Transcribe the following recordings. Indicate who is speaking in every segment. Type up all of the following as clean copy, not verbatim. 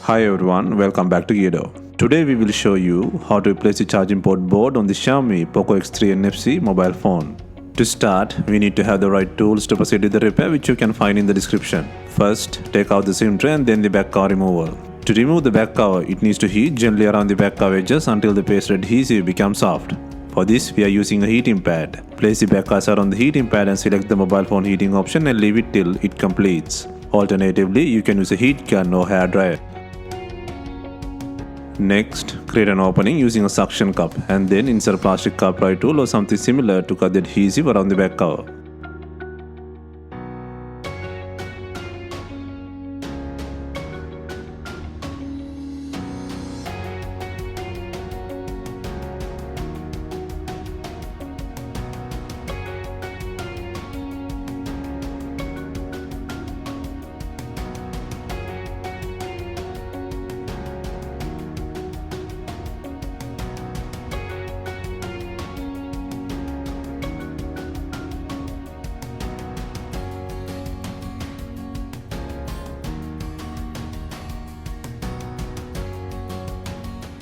Speaker 1: Hi everyone, welcome back to Gedo. Today we will show you how to replace the charging port board on the Xiaomi Poco X3 NFC mobile phone. To start, we need to have the right tools to proceed with the repair, which you can find in the description. First, take out the SIM tray and then the back cover removal. To remove the back cover, it needs to heat gently around the back cover edges until the paste adhesive becomes soft. For this, we are using a heating pad. Place the back cursor on the heating pad and select the mobile phone heating option and leave it till it completes. Alternatively, you can use a heat gun or hair dryer. Next, create an opening using a suction cup and then insert a plastic cup pry tool or something similar to cut the adhesive around the back cover.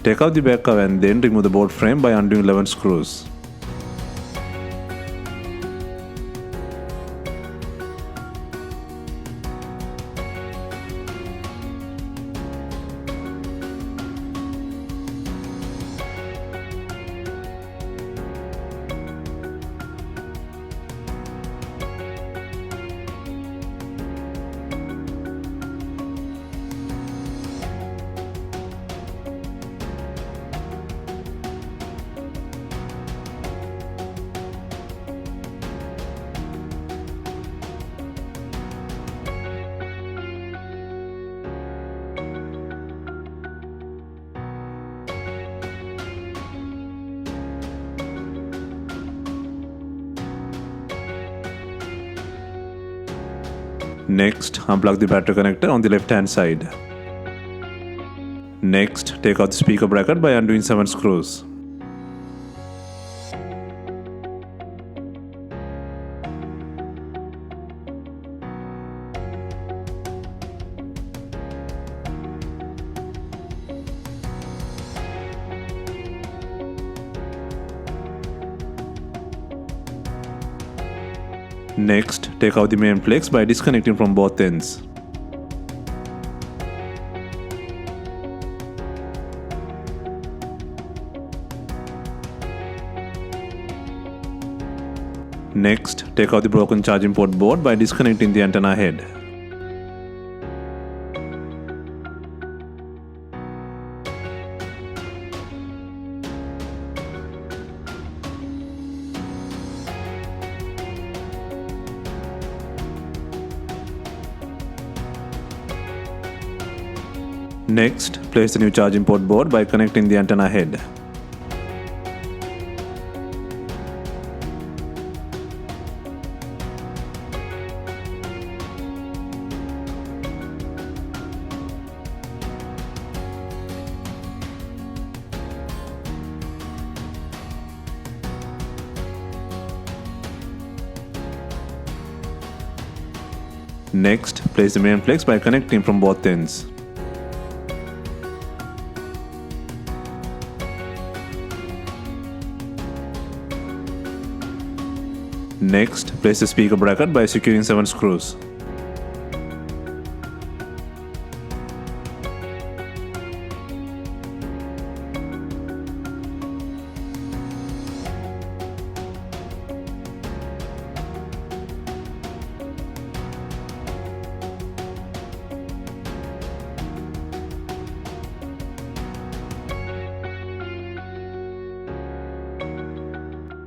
Speaker 1: Take out the back cover and then remove the board frame by undoing 11 screws. Next, unplug the battery connector on the left hand side. Next, take out the speaker bracket by undoing 7 screws. Next, take out the main flex by disconnecting from both ends. Next, take out the broken charging port board by disconnecting the antenna head. Next, place the new charging port board by connecting the antenna head. Next, place the main flex by connecting from both ends. Next, place the speaker bracket by securing 7 screws.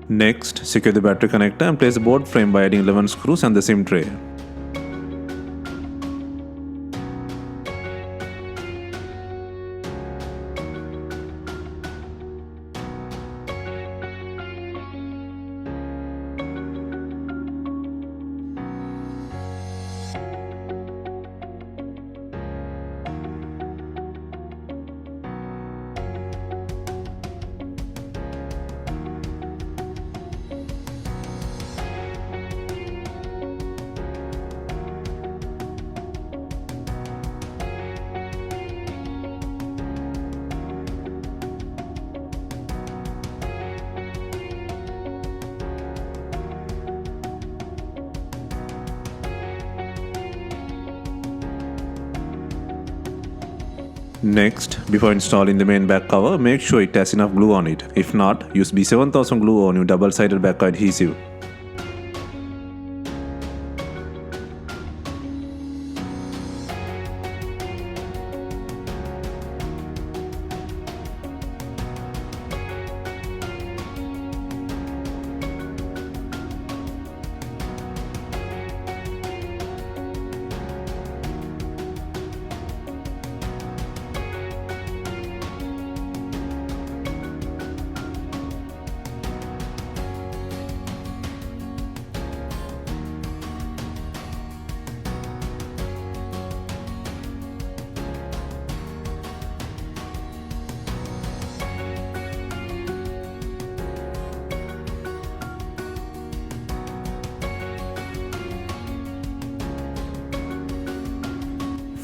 Speaker 1: Next, secure the battery connector and place the board frame by adding 11 screws and the SIM tray. Next, before installing the main back cover, make sure it has enough glue on it. If not, use B7000 glue or new double-sided back adhesive.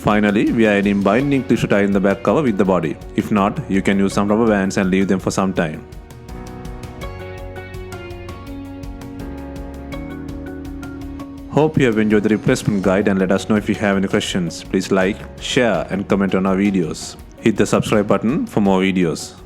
Speaker 1: Finally, we are adding binding clips to tie in the back cover with the body. If not, you can use some rubber bands and leave them for some time. Hope you have enjoyed the replacement guide, and let us know if you have any questions. Please like, share and comment on our videos. Hit the subscribe button for more videos.